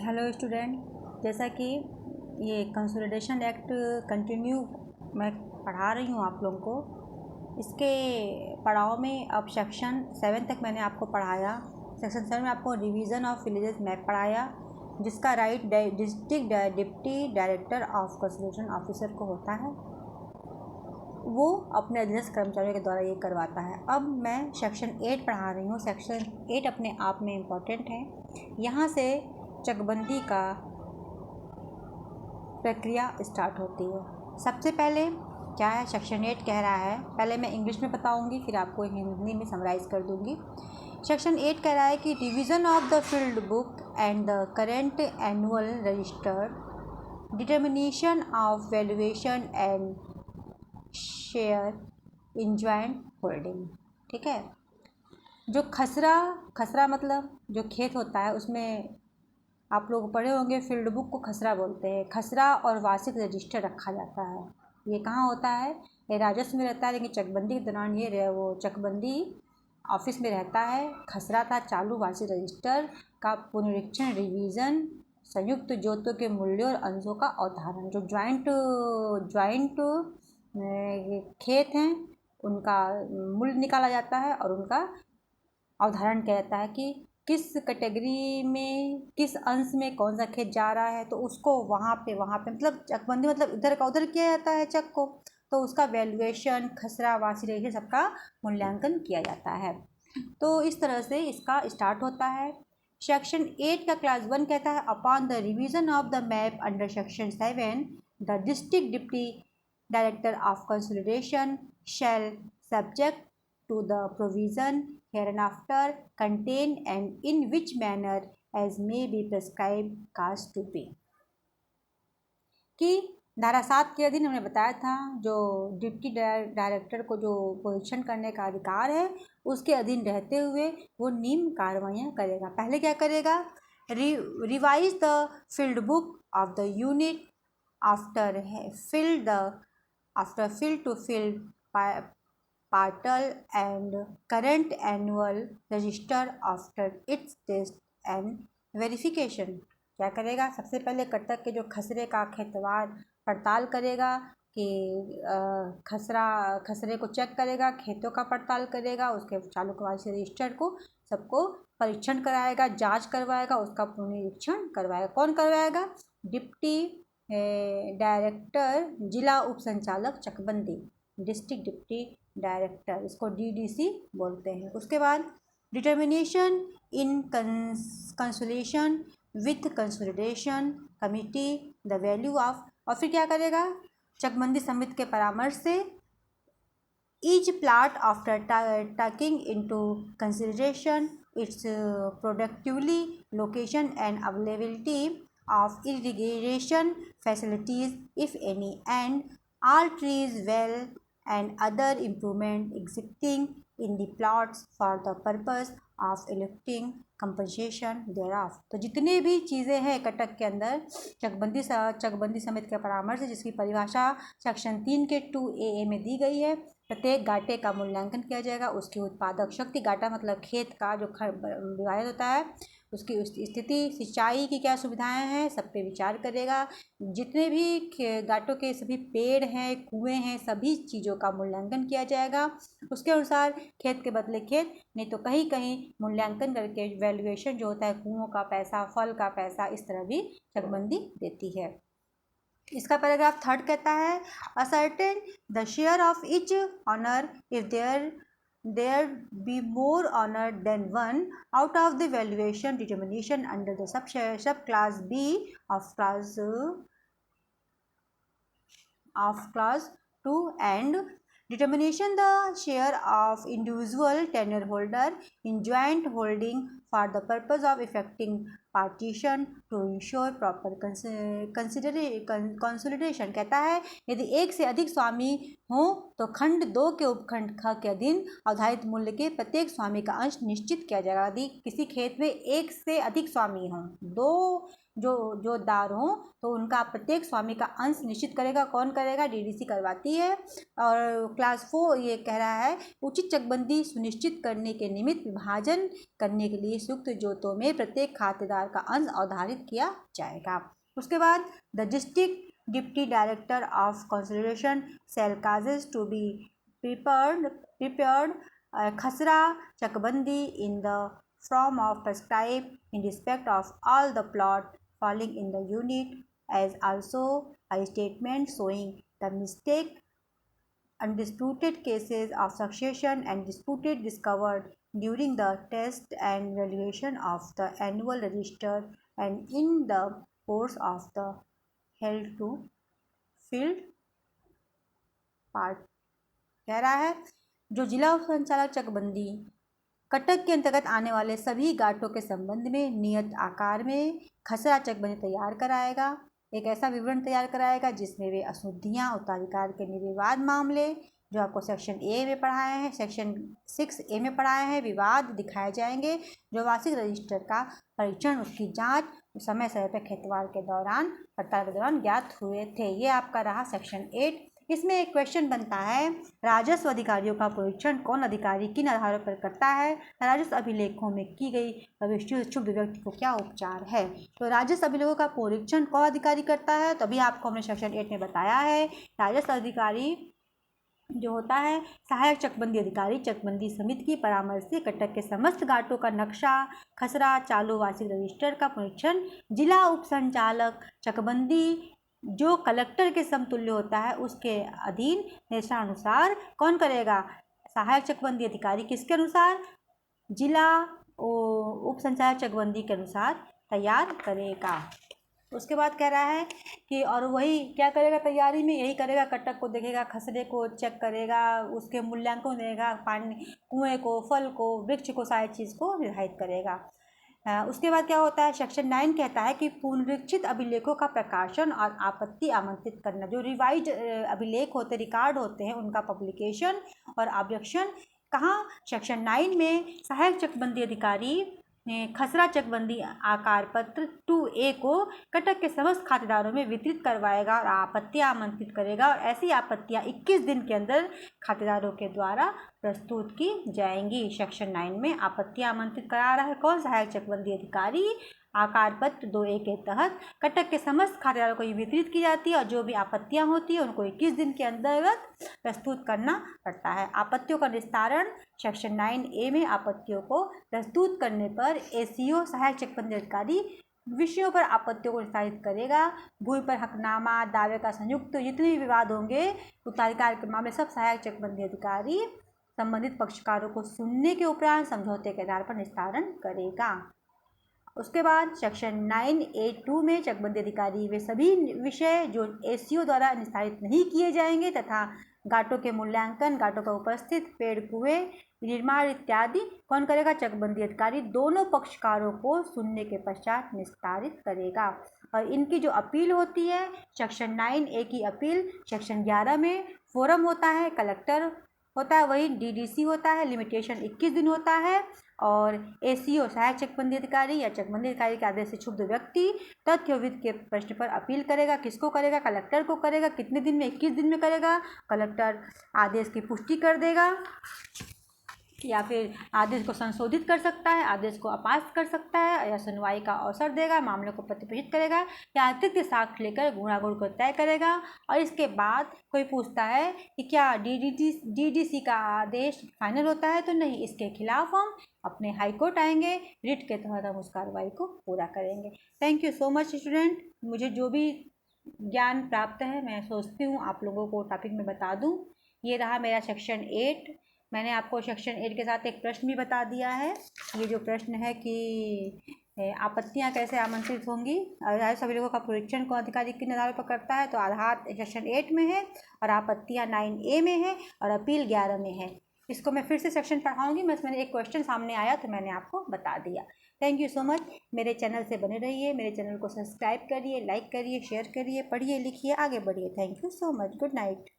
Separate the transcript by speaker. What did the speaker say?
Speaker 1: Hello student, जैसा कि ये कंसोलिडेशन एक्ट कंटिन्यू मैं पढ़ा रही हूँ आप लोगों को। इसके पड़ाव में अब सेक्शन 7 तक मैंने आपको पढ़ाया। सेक्शन 7 में आपको रिवीजन ऑफ विलेजेस मैप पढ़ाया, जिसका right district deputy director of consolidation officer को होता है। वो अपने अधीनस्थ कर्मचारियों के द्वारा ये करवाता है। अब मैं सेक्शन 8 पढ़ा रही हूँ। सेक्शन 8 अपने आप में इम्पॉर्टेंट है। यहाँ से चकबंदी का प्रक्रिया स्टार्ट होती है। सबसे पहले क्या है, सेक्शन 8 कह रहा है, पहले मैं इंग्लिश में बताऊंगी, फिर आपको हिंदी में समराइज़ कर दूंगी। सेक्शन 8 कह रहा है कि division of the field book and the current annual register, determination of valuation and share in joint holding. ठीक है। जो खसरा मतलब जो खेत होता है, उसमें आप लोग पढ़े होंगे, फील्ड बुक को खसरा बोलते हैं। खसरा और वार्षिक रजिस्टर रखा जाता है। ये कहाँ होता है? ये राजस्व में रहता है, लेकिन चकबंदी के दौरान ये वो चकबंदी ऑफिस में रहता है। खसरा था चालू वार्षिक रजिस्टर का पुनरीक्षण, रिवीजन, संयुक्त जोतों के मूल्यों और अंशों का अवधारण। जो ज्वाइंट खेत हैं उनका मूल्य निकाला जाता है और उनका अवधारण कहता है कि किस कैटेगरी में किस अंश में कौन सा खेत जा रहा है, तो उसको वहाँ पे मतलब चकबंदी मतलब इधर का उधर किया जाता है चक को, तो उसका वैल्यूएशन, खसरा, वार्षिक रजिस्टर सबका मूल्यांकन किया जाता है। तो इस तरह से इसका स्टार्ट होता है। सेक्शन 8 का क्लास 1 कहता है, upon the revision of the map under section 7 the district deputy director of consolidation shall subject to the provision hereinafter contained and in which manner as may be prescribed cast to be। कि धारा 7 के अधीन हमने बताया था, जो deputy director को जो परीक्षण करने का अधिकार है, उसके अधीन रहते हुए वो निम्न कार्रवाइयाँ करेगा। पहले क्या करेगा? Revise the field book of the unit after field to field पार्टल and current annual register after its test and verification. क्या करेगा? सबसे पहले कटक के जो खसरे का खेतवार पड़ताल करेगा कि खसरे को चेक करेगा, खेतों का पड़ताल करेगा, उसके चालू वार्षिक रजिस्टर को सबको परीक्षण कराएगा, जांच करवाएगा, उसका पुनरीक्षण करवाएगा। कौन करवाएगा? डिप्टी डायरेक्टर, जिला उप संचालक चकबंदी, डिस्ट्रिक्ट डिप्टी डायरेक्टर, इसको डीडीसी बोलते हैं। उसके बाद determination in consolidation with consolidation committee the value of, और फिर क्या करेगा? चकबंदी समिति के परामर्श से each plot after taking into consideration its productively location and availability of irrigation facilities if any, and all trees, well and other improvement existing in the plots for the purpose of electing compensation thereof। तो जितने भी चीज़ें हैं कटक के अंदर चकबंदी समिति के परामर्श से, जिसकी परिभाषा सेक्शन 3 के 2AA में दी गई है, प्रत्येक गाटे का मूल्यांकन किया जाएगा। उसकी उत्पादक शक्ति, गाटा मतलब खेत का जो विभाजन होता है, उसकी स्थिति, सिंचाई की क्या सुविधाएं हैं, सब पे विचार करेगा। जितने भी गाटों के सभी पेड़ हैं, कुएं हैं, सभी चीज़ों का मूल्यांकन किया जाएगा। उसके अनुसार खेत के बदले खेत, नहीं तो कहीं कहीं मूल्यांकन करके वैल्यूएशन जो होता है, कुओं का पैसा, फल का पैसा, इस तरह भी चकबंदी देती है। इसका पैराग्राफ 3 कहता है, ascertain the share of each owner if there be more honor than one out of the valuation determination under the sub class B of class 2 and determination the share of individual tenure holder in joint holding for the purpose of effecting partition to ensure proper consolidation। कहता है यदि एक से अधिक स्वामी हो तो खंड 2 के उपखंड ख के अधीन अवधारित मूल्य के प्रत्येक स्वामी का अंश निश्चित किया जाएगा। यदि किसी खेत में एक से अधिक स्वामी हों, दो जो दार हों, तो उनका प्रत्येक स्वामी का अंश निश्चित करेगा। कौन करेगा? डीडीसी करवाती है। और क्लास 4 ये कह रहा है उचित चकबंदी सुनिश्चित करने के निमित्त विभाजन करने के लिए संयुक्त जोतों में प्रत्येक खातेदार का अंश अवधारित किया जाएगा। उसके बाद the district Deputy Director of Consolidation shall causes to be prepared khasra chakbandi in the form of prescribed in respect of all the plot falling in the unit, as also a statement showing the mistake, undisputed cases of succession and disputed discovered during the test and valuation of the annual register and in the course of the held to field part. कह रहा है जो जिला उप संचालक चकबंदी कटक के अंतर्गत आने वाले सभी घाटों के संबंध में नियत आकार में खसरा चकबंदी तैयार कराएगा। एक ऐसा विवरण तैयार कराएगा जिसमें वे अशुद्धियाँ, उत्तराधिकार के निर्विवाद मामले जो आपको सेक्शन ए में पढ़ाए हैं, सेक्शन 6A में पढ़ाए हैं, विवाद दिखाए जाएंगे। जो वार्षिक रजिस्टर का परीक्षण, उसकी जांच समय समय पर खेतवाड़ के दौरान, पड़ताल के दौरान ज्ञात हुए थे। ये आपका रहा सेक्शन 8। इसमें एक क्वेश्चन बनता है राजस्व अधिकारियों का परीक्षण कौन अधिकारी किन आधारों पर करता है? राजस्व अभिलेखों में की गई भविष्य क्षुब्ध व्यक्ति को क्या उपचार है? तो राजस्व अभिलेखों का परीक्षण कौन अधिकारी करता है? तो अभी आपको हमने सेक्शन 8 में बताया है। राजस्व अधिकारी जो होता है सहायक चकबंदी अधिकारी चकबंदी समिति की परामर्श से कटक के समस्त घाटों का नक्शा, खसरा, चालू वार्षिक रजिस्टर का परीक्षण जिला उप संचालक चकबंदी जो कलेक्टर के समतुल्य होता है उसके अधीन निर्देशानुसार कौन करेगा? सहायक चकबंदी अधिकारी किसके अनुसार? जिला उप संचालक चकबंदी के अनुसार तैयार करेगा। उसके बाद कह रहा है कि और वही क्या करेगा तैयारी में? यही करेगा, कटक को देखेगा, खसरे को चेक करेगा, उसके मूल्यांकन देगा, पानी, कुएं को, फल को, वृक्ष को, सारी चीज़ को निर्धारित करेगा। उसके बाद क्या होता है? सेक्शन 9 कहता है कि पुनरीक्षित अभिलेखों का प्रकाशन और आपत्ति आमंत्रित करना। जो रिवाइज अभिलेख होते, रिकॉर्ड होते हैं, उनका पब्लिकेशन और ऑब्जेक्शन कहाँ? सेक्शन 9 में सहायक चकबंदी अधिकारी खसरा चकबंदी आकार पत्र 2A को कटक के समस्त खातेदारों में वितरित करवाएगा और आपत्तियां आमंत्रित करेगा। और ऐसी आपत्तियां 21 दिन के अंदर खातेदारों के द्वारा प्रस्तुत की जाएंगी। सेक्शन 9 में आपत्तियां आमंत्रित करा रहा है कौन? सहायक चकबंदी अधिकारी। आकार पत्र 2A के तहत कटक के समस्त खातेदारों को ये वितरित की जाती है और जो भी आपत्तियां होती है उनको 21 दिन के अंतर्गत प्रस्तुत करना पड़ता है। आपत्तियों का निस्तारण सेक्शन 9A में आपत्तियों को प्रस्तुत करने पर ACO सहायक चकबंदी अधिकारी विषयों पर आपत्तियों को निस्तारित करेगा। भूमि पर हकनामा, दावे का संयुक्त, जितने भी विवाद होंगे, उत्तराधिकार के मामले सब सहायक चकबंदी अधिकारी संबंधित पक्षकारों को सुनने के उपरांत समझौते के आधार पर निस्तारण करेगा। उसके बाद सेक्शन 9A2 में चकबंदी अधिकारी वे सभी विषय जो ACO द्वारा निस्तारित नहीं किए जाएंगे तथा घाटों के मूल्यांकन, घाटों का उपस्थित, पेड़, कुएं, निर्माण इत्यादि कौन करेगा? चकबंदी अधिकारी दोनों पक्षकारों को सुनने के पश्चात निस्तारित करेगा। और इनकी जो अपील होती है सेक्शन 9A की अपील सेक्शन 11 में फोरम होता है, कलेक्टर होता है, वही DDC होता है, लिमिटेशन 21 दिन होता है। और ACO सहायक चकबंदी अधिकारी या चकबंदी अधिकारी के आदेश से क्षुब्ध व्यक्ति तथ्यविद के प्रश्न पर अपील करेगा। किसको करेगा? कलेक्टर को करेगा। कितने दिन में? 21 दिन में करेगा। कलेक्टर आदेश की पुष्टि कर देगा या फिर आदेश को संशोधित कर सकता है, आदेश को अपास्त कर सकता है या सुनवाई का अवसर देगा, मामले को प्रतिपूजित करेगा या अतिरिक्त साक्ष्य लेकर गुणागुण को तय करेगा। और इसके बाद कोई पूछता है कि क्या DDC का आदेश फाइनल होता है? तो नहीं, इसके खिलाफ हम अपने हाई कोर्ट आएंगे, रिट के तहत हम उस कार्रवाई को पूरा करेंगे। Thank you so much student. मुझे जो भी ज्ञान प्राप्त है मैं सोचती हूँ आप लोगों को टॉपिक में बता दूँ। ये रहा मेरा सेक्शन 8। मैंने आपको सेक्शन 8 के साथ एक प्रश्न भी बता दिया है। ये जो प्रश्न है कि आपत्तियां कैसे आमंत्रित होंगी, राजस्व अभिलेखों का परीक्षण कौन अधिकारी किन आधारों पर करता है? तो आधार सेक्शन 8 में है और आपत्तियां 9A में है और अपील 11 में है। इसको मैं फिर से सेक्शन पढ़ाऊंगी, बस मैंने एक क्वेश्चन सामने आया तो मैंने आपको बता दिया। Thank you so much. मेरे चैनल से बने रहिए, मेरे चैनल को सब्सक्राइब करिए, लाइक करिए, शेयर करिए, पढ़िए, लिखिए, आगे बढ़िए। Thank you so much. Good night.